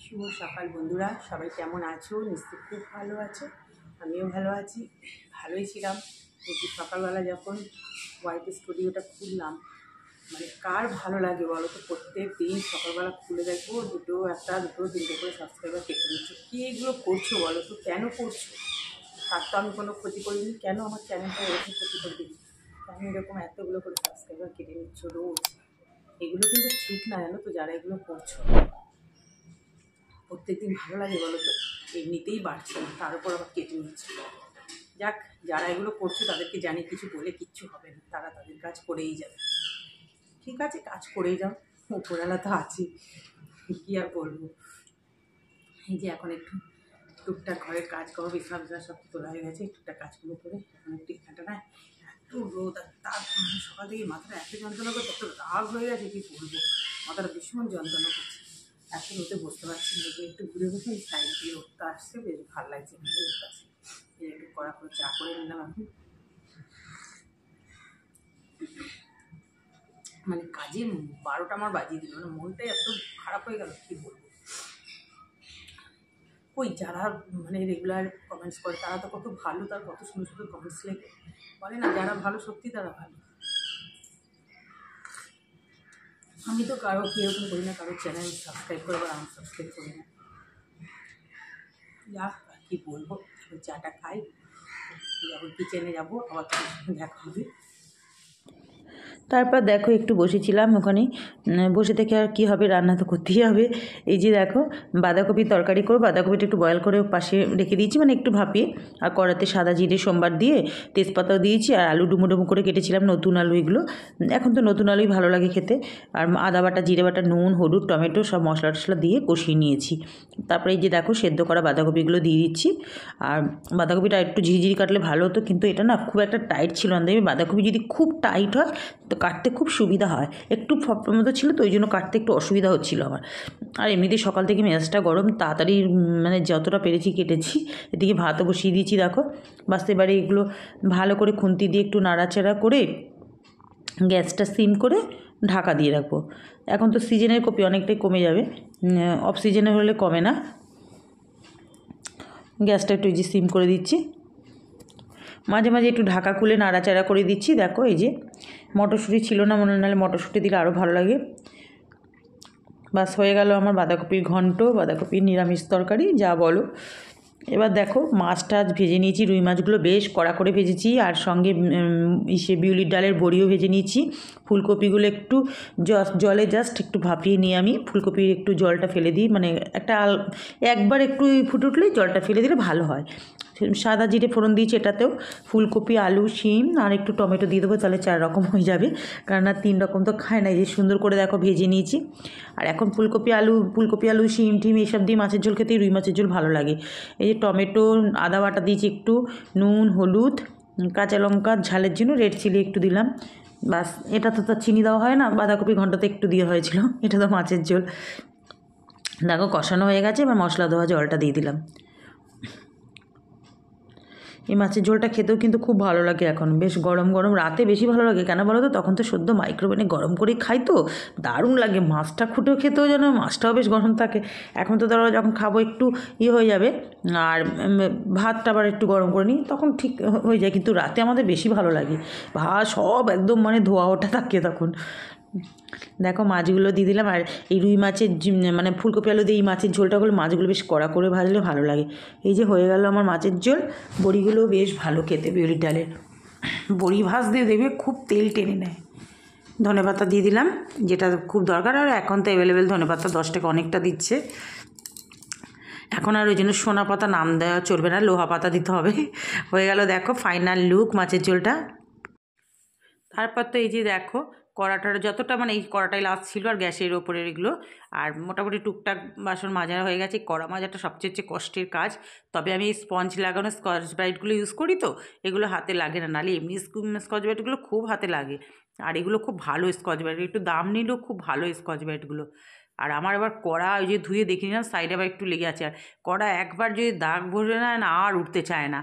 শুভ সকাল বন্ধুরা, সবাই কেমন আছো? নিশ্চয়ই খুব ভালো আছো। আমিও ভালো আছি, ভালোই ছিলাম। এই যে সকালবেলা যখন ওয়াইটি স্টুডিওটা খুললাম, মানে কার ভালো লাগে বলো তো? প্রত্যেক দিন সকালবেলা খুলে দেখবো দুটো তিনটে করে সাবস্ক্রাইবার কেটে নিচ্ছে। কি এগুলো করছো বলো তো? কেন করছো? তার তো আমি কোনো ক্ষতি করিনি, কেন আমার চ্যানেলটা এরকম ক্ষতি করে দিই? কেন এরকম এতগুলো করে সাবস্ক্রাইবার কেটে নিচ্ছ রোজ? এগুলো কিন্তু ঠিক না, জানো তো, যারা এগুলো করছো। প্রত্যেকদিন ভালো লাগে বলো তো? এমনিতেই বাড়ছে না, তার উপর আবার কেটে নিচ্ছে। যাক, যারা এগুলো করছে তাদেরকে জানি কিছু বলে কিচ্ছু হবে না, তারা তাদের কাজ করেই যাবে। ঠিক আছে, কাজ করেই যাও, উপরওয়ালা তো আছি, কী আর বলবো। এই যে এখন একটু টুকটাক ঘরের কাজ করো, বিছানা বিছানা সব তোলা হয়ে গেছে, টুকটাক কাজগুলো করে এখন একটু এখানটা না এত রোদ, আর তার সকাল থেকে মাথাটা এত যন্ত্রণা করছে, এত রাগ হয়ে গেছে, কী বলবো। মাথাটা ভীষণ যন্ত্রণা করছে, এত রোদে বসতে পারছি না। যে একটু ঘুরে বসে এই সাইড দিয়ে রোদটা আসছে, বেশ ভালো লাগছে রোদটা আসছে। একটু কড়া করে চা করে নিলাম এখন। মানে কাজে 12টা আমার বাজিয়ে দিল, মানে মনটাই এত খারাপ হয়ে গেল, কী বলবো। ওই যারা মানে রেগুলার কমেন্টস করে তারা তো কত ভালো, তার কত সুন্দর সুন্দর কমেন্টস লেখে, বলে না যারা ভালো, সত্যি তারা ভালো। আমি তো কারো কীরকম করি না, কারো চ্যানেল সাবস্ক্রাইব করে আবার আনসাবস্ক্রাইব করি না। যা কী বলবো, চাটা খাই, যখন কিচেনে যাবো আবার দেখা হবে। তারপর দেখো একটু বসেছিলাম ওখানে, বসে থেকে আর কী হবে, রান্না তো করতেই হবে। এই যে দেখো বাঁধাকপির তরকারি করবো, বাঁধাকপিটা একটু বয়েল করে পাশে রেখে দিয়েছি, মানে একটু ভাপিয়ে। আর কড়াতে সাদা জিরে সোমবার দিয়ে তেজপাতাও দিয়েছি, আর আলু ডুমো ডুমো করে কেটেছিলাম, নতুন আলু এগুলো। এখন তো নতুন আলুই ভালো লাগে খেতে। আর আদা বাটা, জিরে বাটা, নুন, হলুদ, টমেটো সব মশলা টশলা দিয়ে কষিয়ে নিয়েছি। তারপরে এই যে দেখো সেদ্ধ করা বাঁধাকপিগুলো দিয়ে দিচ্ছি। আর বাঁধাকপিটা একটু ঝিরিঝিরি কাটলে ভালো হতো, কিন্তু এটা না খুব একটা টাইট ছিল না। দেখবি বাঁধাকপি যদি খুব টাইট হয় তো কাটতে খুব সুবিধা হয়, একটু ফপের মতো ছিল তো ওই জন্য কাটতে একটু অসুবিধা হচ্ছিলো আমার। আর এমনিতেই সকাল থেকে মেজাজটা গরম, তাড়াতাড়ি মানে যতটা পেরেছি কেটেছি। এদিকে ভাতও বসিয়ে দিয়েছি দেখো। বাস্তে এবারে এগুলো ভালো করে খুন্তি দিয়ে একটু নাড়াচাড়া করে গ্যাসটা সিম করে ঢাকা দিয়ে রাখবো। এখন তো সিজনের কপি অনেকটাই কমে যাবে, অফ সিজনে হলে কমে না। গ্যাসটা একটু এই যে সিম করে দিচ্ছি, মাঝে মাঝে একটু ঢাকা খুলে নাড়াচাড়া করে দিচ্ছি। দেখো এই যে মটরশুঁটি ছিল না মনে, নাহলে মটরশুঁটি দিলে আরও ভালো লাগে। বাস হয়ে গেল আমার বাঁধাকপির ঘন্ট, বাঁধাকপির নিরামিষ তরকারি যা বলো। এবার দেখো মাছ টাছ ভেজে নিয়েছি, রুই মাছগুলো বেশ কড়া করে ভেজেছি, আর সঙ্গে বিউলির ডালের বড়িও ভেজে নিয়েছি। ফুলকপিগুলো একটু জলে জাস্ট একটু ভাপিয়ে নিয়ে আমি ফুলকপির একটু জলটা ফেলে দিই, মানে একবার একটু ফুটে উঠলেই জলটা ফেলে দিলে ভালো হয়। সাদা জিরে ফোড়ন দিয়েছি এটাতেও। ফুলকপি, আলু, শিম আর একটু টমেটো দিয়ে দেবো, তাহলে 4 রকম হয়ে যাবে, কারণ আর 3 রকম তো খায় না। এই যে সুন্দর করে দেখো ভেজে নিয়েছি। আর এখন ফুলকপি আলু, শিম টিম এইসব দিয়ে মাছের ঝোল খেতেই রুই মাছের ঝোল ভালো লাগে। এই যে টমেটো, আদা বাটা দিয়েছি একটু, নুন, হলুদ, কাঁচা লঙ্কা, ঝালের জন্য রেড চিলি একটু দিলাম। বাস, এটা তো তার চিনি দেওয়া হয় না, বাঁধাকপি ঘন্টাতে একটু দিয়ে হয়েছিল, এটা তো মাছের ঝোল। দেখো কষানো হয়ে গেছে, এবার মশলা দেওয়া জলটা দিয়ে দিলাম। এই মাছের ঝোলটা খেতেও কিন্তু খুব ভালো লাগে, এখন বেশ গরম গরম, রাতে বেশি ভালো লাগে। কেন বলো তো, তখন তো সদ্য মাইক্রোওভেনে গরম করেই খাই, তো দারুণ লাগে। মাছটা খুঁটেও খেতেও যেন মাছটাও বেশ গরম থাকে। এখন তো ধরো যখন খাবো একটু হয়ে যাবে, আর ভাতটা আবার একটু গরম করে নিই, তখন ঠিক হয়ে যায়। কিন্তু রাতে আমাদের বেশি ভালো লাগে, ভাত সব একদম মানে ধোয়া ওঠা থাকে তখন। দেখো মাছগুলো দিয়ে দিলাম, আর এই রুই মাছের মানে ফুলকপি আলু দিয়ে এই মাছের ঝোলটা হলো, মাছগুলো বেশ কড়া করে ভাজলে ভালো লাগে। এই যে হয়ে গেল আমার মাছের ঝোল। বড়িগুলো বেশ ভালো খেতে, বিউলির ডালের বড়ি ভাজতে দেবে খুব তেল টেনে নেয়। ধনেপাতা দিয়ে দিলাম, যেটা খুব দরকার। আর এখন তো অ্যাভেলেবেল ধনেপাতা 10 টাকা অনেকটা দিচ্ছে। এখন আর ওই জন্য সোনা পাতা নাম দেওয়া চলবে না, লোহা পাতা দিতে হবে। হয়ে গেল দেখো ফাইনাল লুক মাছের ঝোলটা। তারপর তো এই যে দেখো কড়াটার যতটা, মানে এই কড়াটাই লাস্ট ছিল, আর গ্যাসের ওপরের এগুলো। আর মোটামুটি টুকটাক বাসন মাজা হয়ে গেছে। কড়া মাজাটা সবচেয়ে হচ্ছে কষ্টের কাজ, তবে আমি এই স্পঞ্জ লাগানো স্কচ ব্রাইটগুলো ইউজ করি, তো এগুলো হাতে লাগে না, নাহলে এমনি স্কচ ব্রাইটগুলো খুব হাতে লাগে। আর এগুলো খুব ভালো স্কচ ব্রাইট, একটু দাম নিলেও খুব ভালো স্কচ ব্রাইটগুলো। আর আমার আবার কড়া ওই যে ধুয়ে দেখে নিলাম, সাইডে আবার একটু লেগে আছে। আর কড়া একবার যদি দাগ ভরে নেয় না, আর উঠতে চায় না।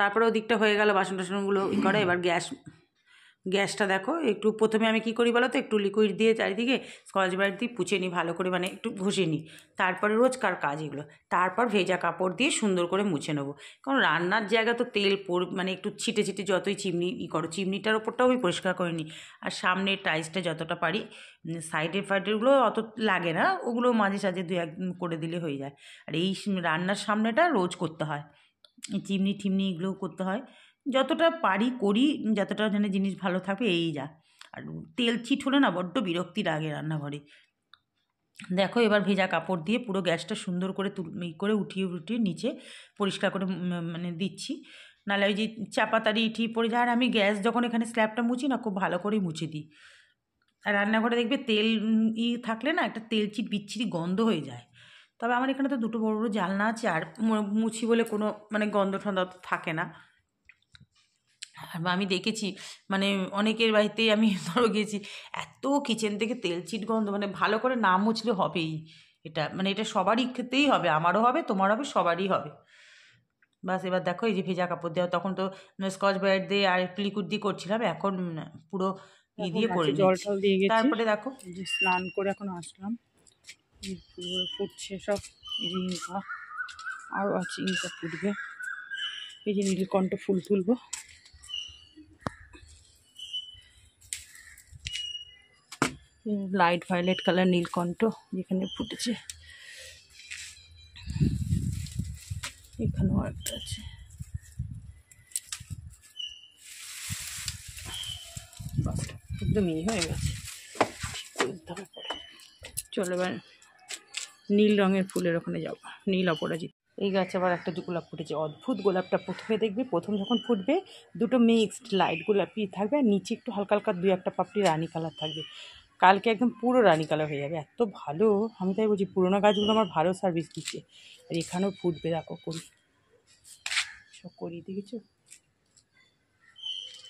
তারপরে ওদিকটা হয়ে গেল বাসন টাসনগুলো করে, এবার গ্যাসটা দেখো একটু প্রথমে আমি কি করি বলো তো, একটু লিকুইড দিয়ে চারিদিকে স্কচ ব্রাইট দিয়ে পুছে নিই ভালো করে, মানে একটু ঘষে নিই। তারপরে রোজকার কাজ এগুলো, তারপর ভেজা কাপড় দিয়ে সুন্দর করে মুছে নেবো। কারণ রান্নার জায়গা তো তেল মানে একটু ছিটে ছিটে যতই চিমনি করো, চিমনিটার ওপরটাও আমি পরিষ্কার করে নিই। আর সামনের টাইলসটা যতটা পারি, সাইডের ফাইডেরগুলো অত লাগে না, ওগুলো মাঝে সাঝে দু এক করে দিলে হয়ে যায়। আর এই রান্নার সামনেটা রোজ করতে হয়, চিমনি টিমনি এগুলোও করতে হয়। যতটা পারি করি, যতটা যেন জিনিস ভালো থাকবে এই যা। আর তেল চিট হলে না বড্ড বিরক্তি লাগে রান্নাঘরে। দেখো এবার ভেজা কাপড় দিয়ে পুরো গ্যাসটা সুন্দর করে করে উঠিয়ে উঠিয়ে নিচে পরিষ্কার করে মানে দিচ্ছি। নাহলে ওই যে চাপাতাড়ি ঠিক পড়ে যায়। আর আমি গ্যাস যখন এখানে স্ল্যাবটা মুছি না, খুব ভালো করেই মুছে দিই। আর রান্নাঘরে দেখবে তেল থাকলে না একটা তেল চিট বিচ্ছিরি গন্ধ হয়ে যায়। তবে আমার এখানে তো দুটো বড় বড় জানলা আছে, আর মুছি বলে কোনো মানে গন্ধ টন্ধ থাকে না। আর আমি দেখেছি মানে অনেকের বাড়িতেই আমি ধরো গিয়েছি, এত কিচেন থেকে তেল চিট গন্ধ, মানে ভালো করে না মুছলে হবেই এটা, মানে এটা সবারই ক্ষেত্রেই হবে, আমারও হবে, তোমার হবে, সবারই হবে। বাস এবার দেখো এই যে ভেজা কাপড় দেওয়া, তখন তো স্কচ ব্রাইট দিয়ে আর একটু লিকুইড দিয়ে করছিলাম, এখন পুরো দিয়ে করে জল নিচ্ছি। টল দিয়ে গেছি, তারপরে দেখো যে স্নান করে এখন আসলাম, ফুটছে সব। এই যে ইনকা আরও আছে, ইনকা ফুটবে। এই যে নীলকণ্ঠ ফুল তুলবো। লাইট ভায়োলেট কালার নীলকণ্ঠ যেখানে ফুটেছে, এখানেও একটা আছে। একদম হয়ে গেছে, চলো এবার নীল রঙের ফুলের ওখানে যাবো, নীল অপরাজিত। এই গাছে আবার একটা গোলাপ ফুটেছে, অদ্ভুত গোলাপটা। প্রথমে দেখবে, প্রথম যখন ফুটবে দুটো মিক্সড লাইট গোলাপি থাকবে, আর নিচে একটু হালকা হালকা দুই একটা পাপড়ি রানী কালার থাকবে। কালকে একদম পুরো রানী কালার হয়ে যাবে, এত ভালো। আমি তাই বলছি পুরোনো গাছগুলো আমার ভালো সার্ভিস দিচ্ছে। আর এখানেও ফুটবে, দেখো করি সব করি, দেখেছো?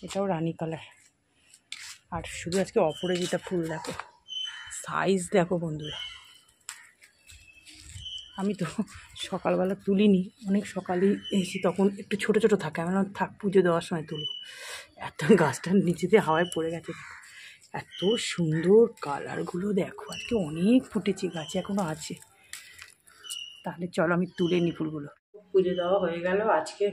এটাও রানী কালার। আর শুধু আজকে অপরাজিতা ফুল দেখো, সাইজ দেখো বন্ধুরা। আমি তো সকালবেলা তুলিনি, অনেক সকালেই এসেছি, তখন একটু ছোট ছোট থাকে, আমি থাক পুজো দেওয়ার সময় তুলব। এত গাছটার নিচেতে হাওয়ায় পড়ে গেছে, এত সুন্দর কালারগুলো দেখো। আজকে অনেক ফুটেছে, গাছে এখনও আছে। তাহলে চলো আমি তুলে নিই ফুলগুলো। পুজো দেওয়া হয়ে গেল, আজকে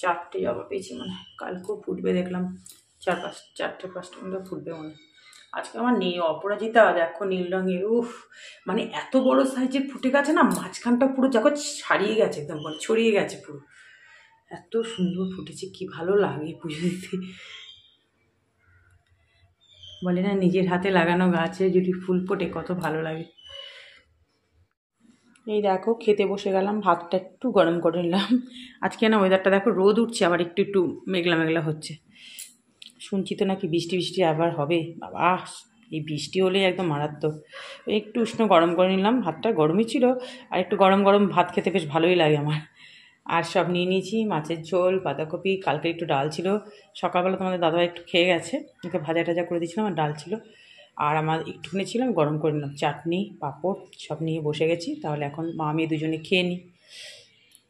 4টে জবা পেয়েছি মানে, কালকেও ফুটবে দেখলাম 4-5 4টে 5টা মতো ফুটবে মনে। আজকে আমার নেই অপরাজিতা, দেখো নীল রঙের, উফ মানে এত বড় সাইজের ফুটে গেছে না, মাঝখানটা পুরো দেখো ছাড়িয়ে গেছে, একদম বলে ছড়িয়ে গেছে পুরো। এত সুন্দর ফুটেছে, কি ভালো লাগে পুজো দিতে। বলে না নিজের হাতে লাগানো গাছে যদি ফুল ফোটে কত ভালো লাগে। এই দেখো খেতে বসে গেলাম, ভাতটা একটু গরম করে নিলাম। আজকে না ওয়েদারটা দেখো, রোদ উঠছে আবার একটু একটু মেঘলা মেঘলা হচ্ছে। শুনছি তো নাকি বৃষ্টি বৃষ্টি আবার হবে, বাবা এই বৃষ্টি হলে একদম মারাত্মক। একটু উষ্ণ গরম করে নিলাম, ভাতটা গরমই ছিল, আর একটু গরম গরম ভাত খেতে বেশ ভালোই লাগে আমার। আর সব নিয়ে নিয়েছি, মাছের ঝোল, বাঁধাকপি, কালকে একটু ডাল ছিল, সকালবেলা তোমাদের দাদা একটু খেয়ে গেছে, ওকে ভাজা টাজা করে দিয়েছিলাম, আর ডাল ছিল। আর আমার একটুখানি ছিলাম, গরম করে নিলাম, চাটনি পাঁপড় সব নিয়ে বসে গেছি। তাহলে এখন মা মেয়ে দুজনে খেয়ে নিই।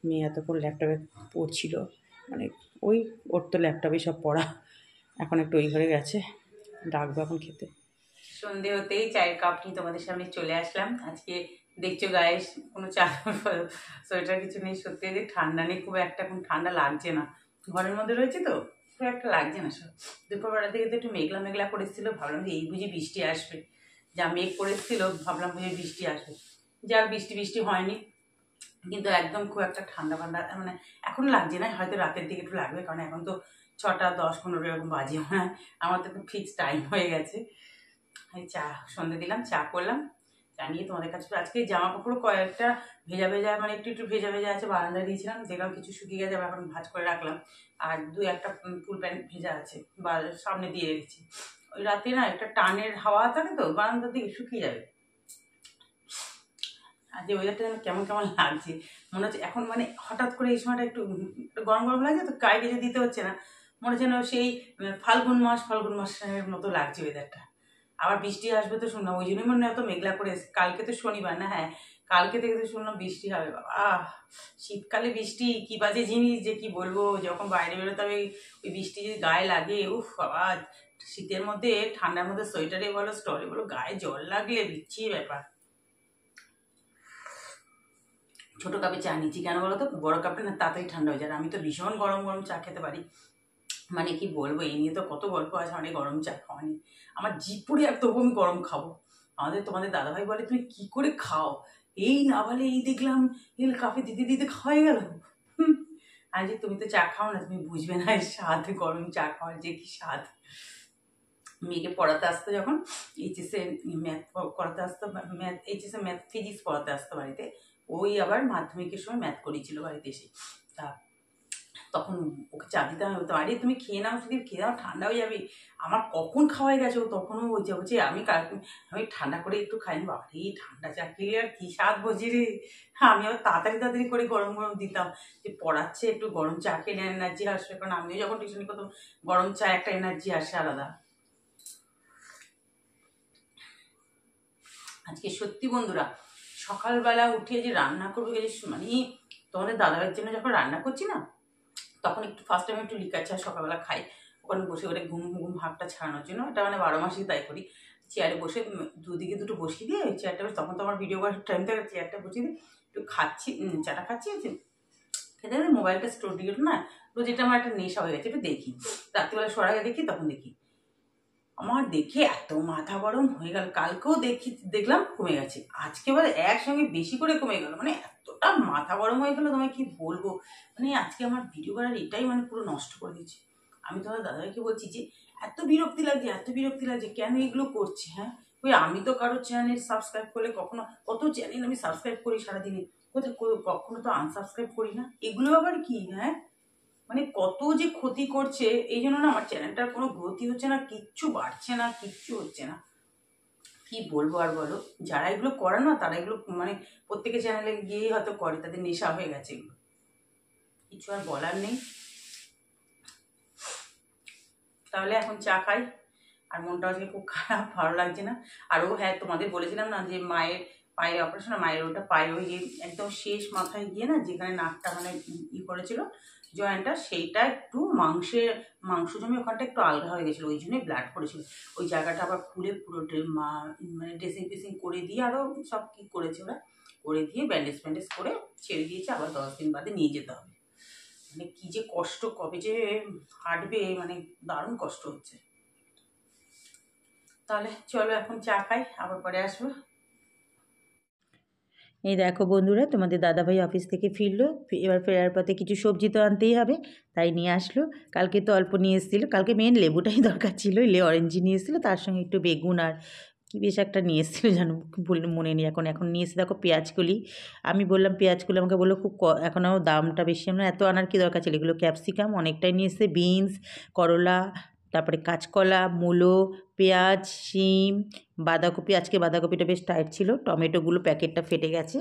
মেয়ে এতক্ষণ ল্যাপটপে পড়ছিল, মানে ওই ওর তো ল্যাপটপে সব পড়া, এখন একটু ওই ঘরে গেছে, ডাকবো এখন খেতে। সন্ধে হতেই চায়ের কাপ নিয়ে তোমাদের সামনে চলে আসলাম। আজকে দেখছো গায়ে কোনো সোয়েটার কিছু নেই, সত্যি যে ঠান্ডা নেই খুব একটা, এখন ঠান্ডা লাগছে না, ঘরের মধ্যে রয়েছে তো খুব একটা লাগছে না। সব দুপুরবেলা থেকে তো একটু মেঘলা মেঘলা করেছিল, ভাবলাম যে এই বুঝি বৃষ্টি আসবে, যা মেঘ করেছিল ভাবলাম বুঝি বৃষ্টি আসবে, যা বৃষ্টি বৃষ্টি হয়নি। কিন্তু একদম খুব একটা ঠান্ডা ফান্ডা মানে এখন লাগছে না, হয়তো রাতের দিকে একটু লাগবে, কারণ এখন তো 6টা 10 15 এরকম বাজে, হ্যাঁ আমার তো একটু ফিক্স টাইম হয়ে গেছে। এই চা সন্ধে দিলাম, চা করলাম, চা নিয়ে তোমাদের কাছে। আজকে জামা কাপড় কয়েকটা ভেজা ভেজা, মানে একটু একটু ভেজা ভেজা আছে, বারান্দায় দিয়েছিলাম, দেখলাম কিছু শুকিয়ে গেছে, এখন ভাঁজ করে রাখলাম। আর 2-1টা ফুল প্যান্ট ভেজা আছে, বা সামনে দিয়ে রেখেছি। ওই রাতে না একটা টানের হাওয়া থাকে তো, বারান্দার দিকে শুকিয়ে যাবে। আর যে ওয়েদারটা যেন কেমন কেমন লাগছে, মনে হচ্ছে এখন মানে হঠাৎ করে এই সময়টা একটু গরম গরম লাগছে তো, গায়ে কিছু দিতে হচ্ছে না, মনে হচ্ছে যেন সেই ফাল্গুন মাসের মতো লাগছে ওয়েদারটা। আবার বৃষ্টি আসবে তো শুনলাম, ওই জন্যই মনে হয় এত মেঘলা করে এসে। কালকে তো শনিবার না, হ্যাঁ কালকে থেকে তো শুনলাম বৃষ্টি হবে। বাবা শীতকালে বৃষ্টি কি বাজে জিনিস যে কি বলবো, যখন বাইরে বেরোতে হবে ওই বৃষ্টি যদি গায়ে লাগে, উফ বাবা, শীতের মধ্যে ঠান্ডার মধ্যে সোয়েটারে বলো স্টলে বলো গায়ে জল লাগলে বিচ্ছিরি ব্যাপার। ছোটো কাপে চা নিচ্ছি কেন বলো তো, বড় কাপে না তাড়াতাড়ি ঠান্ডা হয়ে যায়। আমি তো ভীষণ গরম গরম চা খেতে পারি, মানে কি বলবো, এই নিয়ে তো কত গল্প আছে, অনেক গরম চা খাওয়া নিয়ে। আমার জিভ পুড়ে আর তবু আমি গরম খাবো। তোমাদের দাদাভাই বলে তুমি কি করে খাও, এই না বলে এই দেখলাম এল কাপে দিতে দিতে খাওয়াই গেল। আর যে তুমি তো চা খাও না, তুমি বুঝবে না এর স্বাদ, গরম চা খাওয়ার যে কি স্বাদ। মেয়েকে পড়াতে আসতো যখন, এইচএসে ম্যাথ করাতে আসতো, এইচএসে ম্যাথ ফিজিক্স পড়াতে আসতো বাড়িতে, ওই আবার মাধ্যমিকের সময় ম্যাথ করিয়েছিল বাড়িতে এসে। তা তখন ওকে চা দিতে হবে, তো আরে তুমি খেয়ে নাও, যদি খেয়ে নাও ঠান্ডা হয়ে যাবে। আমার কখন খাওয়াই গেছে, ও তখনও বলছে আমি আমি ঠান্ডা করে একটু খাইনি। বাবা রে, ঠান্ডা চা খেলে আর কি স্বাদ বোঝে রে। হ্যাঁ, আমি আবার তাড়াতাড়ি তাড়াতাড়ি করে গরম গরম দিতাম, যে পড়াচ্ছে একটু গরম চা খেলে এনার্জি আসবে, কারণ আমিও যখন টিউশনি করতাম গরম চা একটা এনার্জি আসে আলাদা। আজকে সত্যি বন্ধুরা, সকালবেলা উঠে যে রান্না করবো, মানে তোমাদের দাদাভাইয়ের জন্য যখন রান্না করছি না, তখন একটু ফার্স্ট টাইম একটু লিকার চা সকালবেলা খাই, ওখানে বসে ওটা ঘুম ঘুম ভাবটা ছাড়ানোর জন্য। এটা মানে 12 মাসই তাই করি। চেয়ারে বসে দুদিকে দুটো বসিয়ে দিয়ে ওই চেয়ারটা, তখন তো আমার ভিডিও করার টাইম থাকে, চেয়ারটা বসিয়ে দিয়ে একটু খাচ্ছি, চাটা খাচ্ছি, খেতে খেতে মোবাইলটা স্টোর দিয়ে না, রোজ এটা আমার একটা নেশা হয়ে গেছে, একটু দেখি রাত্রিবেলা শোয়ার আগে দেখি, তখন দেখি। আমার দেখে এত মাথা গরম হয়ে গেল, কালকেও দেখলাম কমে গেছে, আজকে বলে একসঙ্গে বেশি করে কমে গেল, মানে এতটা মাথা গরম হয়ে গেল তোমায় কি বলবো। মানে আজকে আমার ভিডিও করার এটাই মানে পুরো নষ্ট করে দিয়েছে। আমি তোমার দাদাভাইকে বলছি যে এত বিরক্তি লাগছে, এত বিরক্তি লাগছে, কেন এগুলো করছে? হ্যাঁ, ওই আমি তো কারো চ্যানেল সাবস্ক্রাইব করলে কখনো, কত চ্যানেল আমি সাবস্ক্রাইব করি সারাদিনে, কোথায় কখনো তো আনসাবস্ক্রাইব করি না, এগুলো আবার কি? হ্যাঁ, মানে কত যে ক্ষতি করছে, এই জন্য না আমার চ্যানেলটার কোনো গ্রোথই হচ্ছে না, কিচ্ছু বাড়ছে না, কিচ্ছু হচ্ছে না। কি বলবো আর বলো, যারা এগুলো করে না তারা এগুলো মানে প্রত্যেকের চ্যানেলে গিয়েই হয়তো করে, তাদের নেশা হয়ে গেছে এগুলো, কিছু আর বলার নেই। তাহলে এখন চা খাই, আর মনটা আজকে খুব খারাপ, ভালো লাগছে না। আর ও হ্যাঁ, তোমাদের বলেছিলাম না যে মায়ের পায়ের অপারেশন, মায়ের ওটা পায়ে ওই একদম শেষ মাথায় গিয়ে না, যেখানে নাকটা মানে করেছিল জয়েন্টটা, সেইটা একটু মাংস জমে ওখানটা একটু আলগা হয়ে গেছিলো, ওই জন্যই ব্লাড পড়েছিল। ওই জায়গাটা আবার খুলে পুরো মানে ড্রেসিং ফেসিং করে দিয়ে আরও সব কি করেছে ওরা, করে দিয়ে ব্যান্ডেজ ফ্যান্ডেজ করে ছেড়ে দিয়েছে, আবার 10 দিন বাদে নিয়ে যেতে হবে। মানে কি যে কষ্ট, কবে যে হাঁটবে, মানে দারুণ কষ্ট হচ্ছে। তাহলে চলো এখন চা খাই, আবার পরে আসবো। এই দেখো বন্ধুরা, তোমাদের দাদাভাই অফিস থেকে ফিরলো, এবার ফেরার পথে কিছু সবজি তো আনতেই হবে, তাই নিয়ে আসলো। কালকে তো অল্প নিয়ে এসেছিলো, কালকে মেন লেবুটাই দরকার ছিল, অরেঞ্জি নিয়ে এসেছিলো, তার সঙ্গে একটু বেগুন আর কি বেশ একটা নিয়ে এসেছিলো জানো, মনে নেই এখন নিয়ে এসে দেখো পেঁয়াজকলি। আমি বললাম পেঁয়াজকলি, আমাকে বললো খুব এখনও দামটা বেশি, আমরা এত আনার কি দরকার ছিল, এগুলো ক্যাপসিকাম অনেকটাই নিয়ে এসে, বিনস, করলা, তারপরে কাঁচকলা, মূলো, পেঁয়াজ, শিম, বাঁধাকপি, আজকে বাঁধাকপিটা বেশ টাইট ছিল, টমেটোগুলো প্যাকেটটা ফেটে গেছে,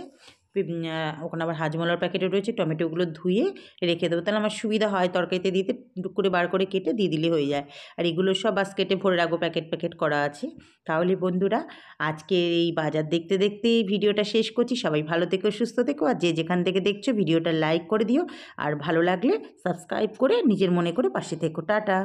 ওখানে আবার হাজমোলার প্যাকেটও রয়েছে, টমেটোগুলো ধুয়ে রেখে দেবো, তাহলে আমার সুবিধা হয় তরকারিতে দিতে, টুক করে বার করে কেটে দিয়ে দিলে হয়ে যায়। আর এগুলো সব বাস্কেটে ভরে রাখবো, প্যাকেট প্যাকেট করা আছে। তাহলে বন্ধুরা, আজকে এই বাজার দেখতে দেখতে ভিডিওটা শেষ করছি। সবাই ভালো থেকো, সুস্থ থেকো, আর যে যেখান থেকে দেখছো ভিডিওটা লাইক করে দিও, আর ভালো লাগলে সাবস্ক্রাইব করে নিজের মনে করে পাশে থেকো। টাটা।